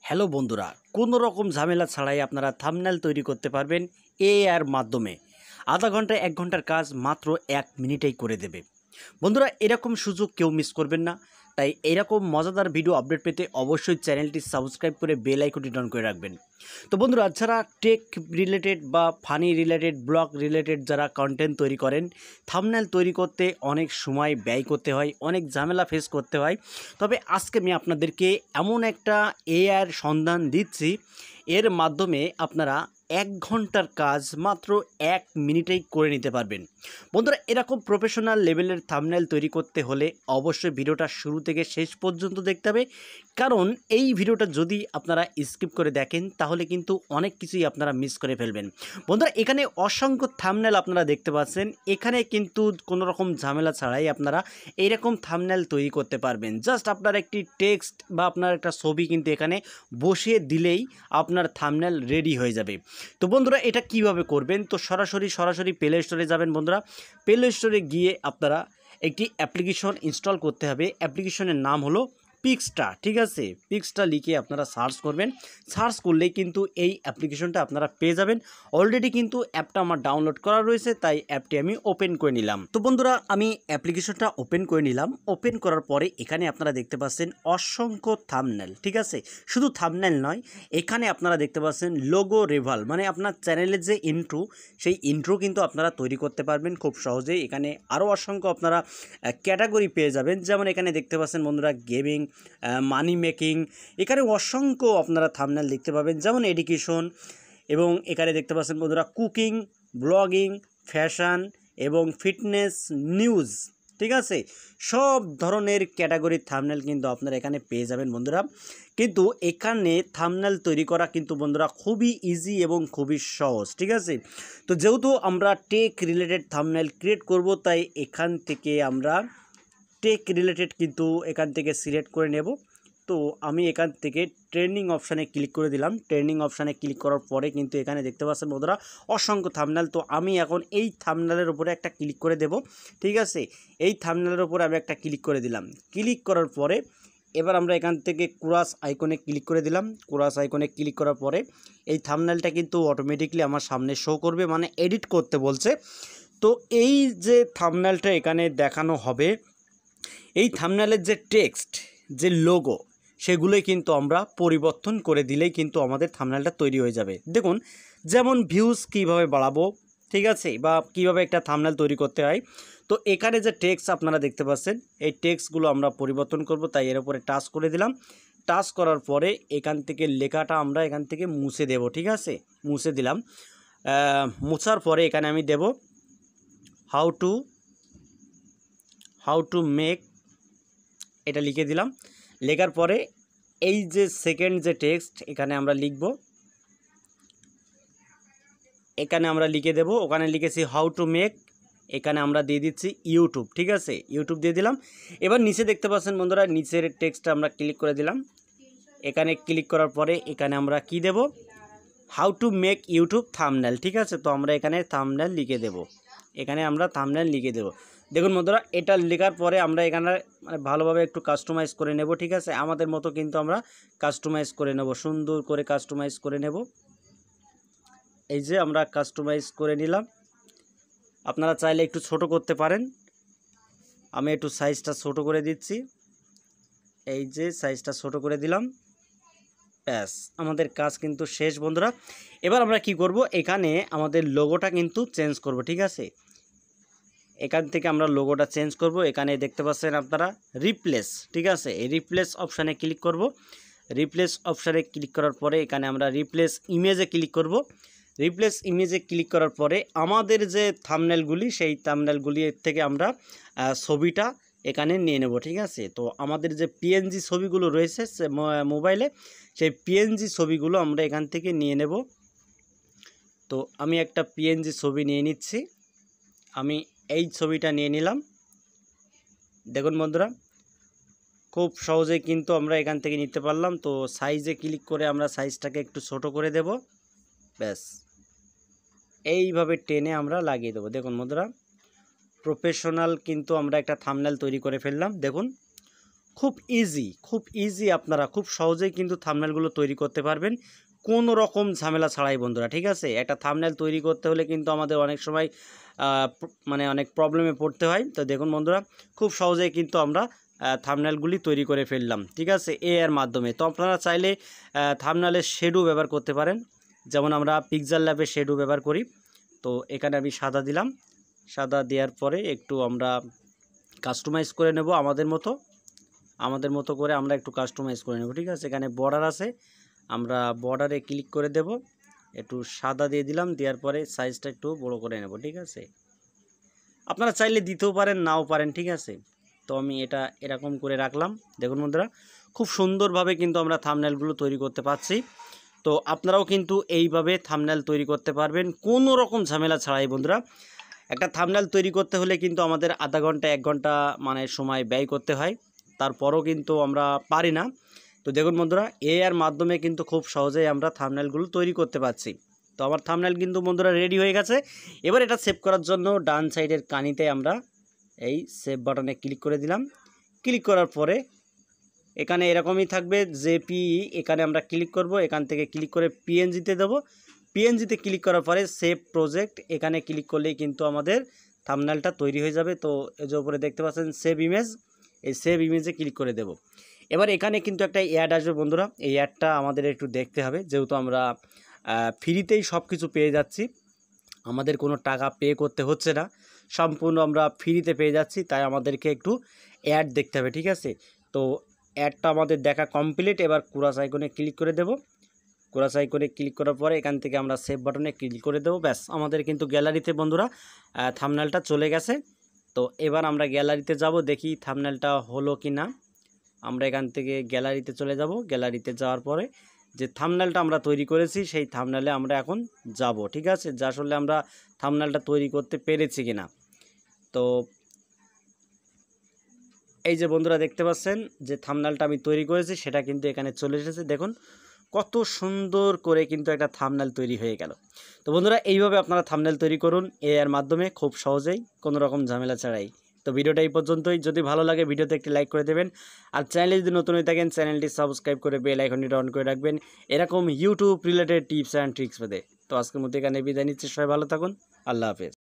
Hello বন্ধুরা, কোনো রকম ঝামেলা ছাড়াই আপনারা থাম্বনেল তৈরি করতে পারবেন এআইয়ের মাধ্যমে। আধা ঘন্টায় 1 ঘন্টার কাজ মাত্র 1 মিনিটেই করে দেবে। বন্ধুরা, এরকম সুযোগ কেউ মিস করবেন না। তাই এরকম মজাদার ভিডিও আপডেট পেতে অবশ্যই চ্যানেলটি সাবস্ক্রাইব করে বেল আইকনটি অন করে রাখবেন। তো বন্ধুরা, যারা টেক রিলেটেড বা ফানি রিলেটেড, ব্লগ রিলেটেড যারা কন্টেন্ট তৈরি করেন, থাম্বনেল তৈরি করতে অনেক সময় ব্যয় করতে হয়, অনেক ঝামেলা ফেস করতে হয়। তবে আজকে আমি আপনাদেরকে এমন একটা এআইয়ের সন্ধান দিচ্ছি, এর মাধ্যমে আপনারা 1 ঘন্টার কাজ মাত্র 1 মিনিটেই করে নিতে পারবেন। বন্ধুরা, এরকম প্রফেশনাল লেভেলের থাম্বনেল তৈরি করতে হলে অবশ্যই ভিডিওটা শুরু থেকে শেষ পর্যন্ত দেখতে হবে, কারণ এই ভিডিওটা যদি আপনারা স্কিপ করে দেখেন তাহলে কিন্তু অনেক কিছুই আপনারা মিস করে ফেলবেন। বন্ধুরা, এখানে অসংখ্য থাম্বনেল আপনারা দেখতে পাচ্ছেন। এখানে কিন্তু কোনো রকম ঝামেলা ছাড়াই আপনারা এইরকম থাম্বনেল তৈরি করতে পারবেন। জাস্ট আপনার একটি টেক্সট বা আপনার একটা ছবি কিন্তু এখানে বসিয়ে দিলেই আপনার থাম্বনেল রেডি হয়ে যাবে। তো বন্ধুরা, এটা কিভাবে করবেন? তো সরাসরি প্লে স্টোরে যাবেন। বন্ধুরা, প্লে স্টোরে গিয়ে আপনারা একটি অ্যাপ্লিকেশন ইনস্টল করতে হবে। অ্যাপ্লিকেশনের নাম হলো পিক্সটা, ঠিক আছে? পিক্সটা লিখে আপনারা সার্চ করবেন। সার্চ করলেই কিন্তু এই অ্যাপ্লিকেশনটা আপনারা পেয়ে যাবেন। অলরেডি কিন্তু অ্যাপটা আমার ডাউনলোড করা রয়েছে, তাই অ্যাপটি আমি ওপেন করে নিলাম। তো বন্ধুরা, আমি অ্যাপ্লিকেশনটা ওপেন করে নিলাম। ওপেন করার পরে এখানে আপনারা দেখতে পাচ্ছেন অসংখ্য থাম্বনেল, ঠিক আছে? শুধু থাম্বনেল নয়, এখানে আপনারা দেখতে পাচ্ছেন লোগো রিভাল, মানে আপনার চ্যানেলের যে ইন্ট্রো, সেই ইন্ট্রো কিন্তু আপনারা তৈরি করতে পারবেন খুব সহজেই। এখানে আরও অসংখ্য আপনারা ক্যাটাগরি পেয়ে যাবেন। যেমন এখানে দেখতে পাচ্ছেন বন্ধুরা গেমিং, মানি মেকিং, এখানে অসংখ্য আপনারা থাম্বনেল দেখতে পাবেন, যেমন এডুকেশন। এবং এখানে দেখতে পাচ্ছেন বন্ধুরা কুকিং, ব্লগিং, ফ্যাশন এবং ফিটনেস, নিউজ, ঠিক আছে? সব ধরনের ক্যাটাগরির থাম্বনেল কিন্তু আপনারা এখানে পেয়ে যাবেন বন্ধুরা। কিন্তু এখানে থাম্বনেল তৈরি করা কিন্তু বন্ধুরা খুবই ইজি এবং খুবই সহজ, ঠিক আছে? তো যেহেতু আমরা টেক রিলেটেড থাম্বনেল ক্রিয়েট করব, তাই এখান থেকে আমরা টেক রিলেটেড কিন্তু এখান থেকে সিলেক্ট করে নেব। তো আমি এখান থেকে ট্রেন্ডিং অপশানে ক্লিক করে দিলাম। ট্রেন্ডিং অপশানে ক্লিক করার পরে কিন্তু এখানে দেখতে পাচ্ছেন বন্ধুরা অসংখ্য থাম্বনেল। তো আমি এখন এই থাম্বনেলের উপরে একটা ক্লিক করে দেব, ঠিক আছে? এই থাম্বনেলের উপরে আমি একটা ক্লিক করে দিলাম। ক্লিক করার পরে এবার আমরা এখান থেকে ক্রস আইকনে ক্লিক করে দিলাম। ক্রস আইকনে ক্লিক করার পরে এই থাম্বনেলটা কিন্তু অটোমেটিকলি আমার সামনে শো করবে, মানে এডিট করতে বলছে। তো এই যে থাম্বনেলটা এখানে দেখানো হবে, এই থাম্বনেলের যে টেক্সট, যে লোগো, সেগুলোই কিন্তু আমরা পরিবর্তন করে দিলেই কিন্তু আমাদের থাম্বনেলটা তৈরি হয়ে যাবে। দেখুন, যেমন ভিউজ কীভাবে বাড়াবো, ঠিক আছে, বা কীভাবে একটা থাম্বনেল তৈরি করতে হয়। তো এখানে যে টেক্সট আপনারা দেখতে পাচ্ছেন, এই টেক্সটগুলো আমরা পরিবর্তন করব, তাই এর উপরে টাচ করে দিলাম। টাচ করার পরে এখান থেকে লেখাটা আমরা এখান থেকে মুছে দেব, ঠিক আছে? মুছে দিলাম। মুছার পরে এখানে আমি দেব হাউ টু মেক, এটা লিখে দিলাম। লেখার পরে এই যে সেকেন্ড যে টেক্সট এখানে আমরা লিখব, এখানে আমরা লিখে দেব। ওখানে লিখেছি হাউ টু মেক, এখানে আমরা দিয়ে দিচ্ছি ইউটিউব, ঠিক আছে? ইউটিউব দিয়ে দিলাম। এবার নিচে দেখতে পাচ্ছেন বন্ধুরা, নিচের টেক্সটটা আমরা ক্লিক করে দিলাম। এখানে ক্লিক করার পরে এখানে আমরা কি দেব, how to make YouTube thumbnail, ঠিক আছে? তো আমরা এখানে থাম্বনেল লিখে দেব। এখানে আমরা থাম্বনেল লিখে দেব। দেখুন বন্ধুরা, এটা লেখার পরে আমরা এখানে মানে ভালোভাবে একটু কাস্টমাইজ করে নেব, ঠিক আছে? আমাদের মতো কিন্তু আমরা কাস্টমাইজ করে নেব, সুন্দর করে কাস্টমাইজ করে নেব। এই যে আমরা কাস্টমাইজ করে নিলাম। আপনারা চাইলে একটু ছোট করতে পারেন। আমি একটু সাইজটা ছোট করে দিচ্ছি। এই যে সাইজটা ছোট করে দিলাম। ব্যাস, আমাদের কাজ কিন্তু শেষ বন্ধুরা। এবার আমরা কি করব, এখানে আমাদের লোগোটা কিন্তু চেঞ্জ করব, ঠিক আছে? এখান থেকে আমরা লোগোটা চেঞ্জ করব। এখানে দেখতে পাচ্ছেন আপনারা রিপ্লেস, ঠিক আছে? এই রিপ্লেস অপশানে ক্লিক করব। রিপ্লেস অপশানে ক্লিক করার পরে এখানে আমরা রিপ্লেস ইমেজে ক্লিক করব। রিপ্লেস ইমেজে ক্লিক করার পরে আমাদের যে থাম্বনেলগুলি, সেই থাম্বনেলগুলি থেকে আমরা ছবিটা এখানে নিয়ে নেব, ঠিক আছে? তো আমাদের যে পিএনজি ছবিগুলো রয়েছে মোবাইলে, সেই পিএনজি ছবিগুলো আমরা এখান থেকে নিয়ে নেব। তো আমি একটা পিএনজি ছবি নিয়ে নিচ্ছি। আমি এই ছবিটা নিয়ে নিলাম। দেখুন বন্ধুরা, খুব সহজেই কিন্তু আমরা এখান থেকে নিতে পারলাম। তো সাইজে ক্লিক করে আমরা সাইজটাকে একটু ছোট করে দেব। ব্যাস, এইভাবে টেনে আমরা লাগিয়ে দেবো। দেখুন বন্ধুরা, প্রফেশনাল কিন্তু আমরা একটা থাম্বনেল তৈরি করে ফেললাম। দেখুন, খুব ইজি আপনারা খুব সহজেই কিন্তু থাম্বনেলগুলো তৈরি করতে পারবেন কোনো রকম ঝামেলা ছাড়াই বন্ধুরা। ঠিক আছে, একটা থাম্বনেল তৈরি করতে হলে কিন্তু আমাদের অনেক সময় মানে অনেক প্রবলেমে পড়তে হয়। তো দেখুন বন্ধুরা, খুব সহজেই কিন্তু আমরা থাম্বনেলগুলি তৈরি করে ফেললাম। ঠিক আছে, এর মাধ্যমে। তো আপনারা চাইলে থাম্বনেলের শেডও ব্যবহার করতে পারেন, যেমন আমরা পিক্সেল ল্যাবে শেডও ব্যবহার করি। তো এখানে আমি সাদা দিলাম, সাদা দেওয়ার পরে একটু আমরা কাস্টমাইজ করে নেব আমাদের মতো করে আমরা একটু কাস্টমাইজ করে নেব। ঠিক আছে, এখানে বর্ডার আছে, আমরা বর্ডারে ক্লিক করে দেব, একটু সাদা দিয়ে দিলাম, দেওয়ার পরে সাইজটা একটু বড় করে নেব। ঠিক আছে, আপনারা চাইলে দিতেও পারেন নাও পারেন। ঠিক আছে, তো আমি এটা এরকম করে রাখলাম। দেখুন বন্ধুরা, খুব সুন্দরভাবে কিন্তু আমরা থাম্বনেলগুলো তৈরি করতে পারছি। তো আপনারাও কিন্তু এইভাবে থাম্বনেল তৈরি করতে পারবেন কোনো রকম ঝামেলা ছাড়াই বন্ধুরা। একটা থাম্বনেল তৈরি করতে হলে কিন্তু আমাদের আধা ঘন্টা 1 ঘন্টা মানে সময় ব্যয় করতে হয়, তারপরও কিন্তু আমরা পারি না। তো দেখুন বন্ধুরা, এর মাধ্যমে কিন্তু খুব সহজেই আমরা থাম্বনেলগুলো তৈরি করতে পারছি। তো আমার থাম্বনেল কিন্তু বন্ধুরা রেডি হয়ে গেছে। এবার এটা সেভ করার জন্য ডান সাইডের কানিতে আমরা এই সেভ বাটনে ক্লিক করে দিলাম। ক্লিক করার পরে এখানে এরকমই থাকবে জেপিই, এখানে আমরা ক্লিক করব, এখান থেকে ক্লিক করে পিএনজিতে দেবো। পিএনজিতে ক্লিক করার পরে সেভ প্রজেক্ট, এখানে ক্লিক করলেই কিন্তু আমাদের থাম্বনেলটা তৈরি হয়ে যাবে। তো এই যে উপরে দেখতে পাচ্ছেন সেভ ইমেজ, এই সেভ ইমেজে ক্লিক করে দেব। এবার এখানে কিন্তু একটা অ্যাড আসবে বন্ধুরা, এই অ্যাডটা আমাদের একটু দেখতে হবে, যেহেতু আমরা ফ্রিতেই সব কিছু পেয়ে যাচ্ছি, আমাদের কোনো টাকা পে করতে হচ্ছে না, সম্পূর্ণ আমরা ফ্রিতে পেয়ে যাচ্ছি, তাই আমাদেরকে একটু অ্যাড দেখতে হবে। ঠিক আছে, তো অ্যাডটা আমাদের দেখা কমপ্লিট। এবার ক্রস আইকনে ক্লিক করে দেব। ক্রস আইকনে ক্লিক করার পরে এখান থেকে আমরা সেভ বাটনে ক্লিক করে দেবো। ব্যাস, আমাদের কিন্তু গ্যালারিতে বন্ধুরা থাম্বনেলটা চলে গেছে। তো এবার আমরা গ্যালারিতে যাব, দেখি থাম্বনেলটা হলো কি না। আমরা এখান থেকে গ্যালারিতে চলে যাব। গ্যালারিতে যাওয়ার পরে যে থাম্বনেলটা আমরা তৈরি করেছি সেই থাম্বনেলে আমরা এখন যাব। ঠিক আছে, যে আসলে আমরা থাম্বনেলটা তৈরি করতে পেরেছি কিনা। তো এই যে বন্ধুরা দেখতে পাচ্ছেন যে থাম্বনেলটা আমি তৈরি করেছি সেটা কিন্তু এখানে চলে এসেছে। দেখুন কত সুন্দর করে কিন্তু একটা থাম্বনেল তৈরি হয়ে গেল। তো বন্ধুরা, এইভাবে আপনারা থাম্বনেল তৈরি করুন এর মাধ্যমে খুব সহজেই, কোনো রকম ঝামেলা ছাড়াই। তো ভিডিওটা এই পর্যন্তই। যদি ভালো লাগে ভিডিওতে একটি লাইক করে দেবেন, আর চ্যানেলে যদি নতুন হয়ে থাকেন চ্যানেলটি সাবস্ক্রাইব করে বেল আইকনটি অন করে রাখবেন এরকম YouTube related tips and tricks পেতে। তো আজকের মধ্যে এখানে বিদায় নিচ্ছি, সবাই ভালো থাকুন, আল্লাহ হাফেজ।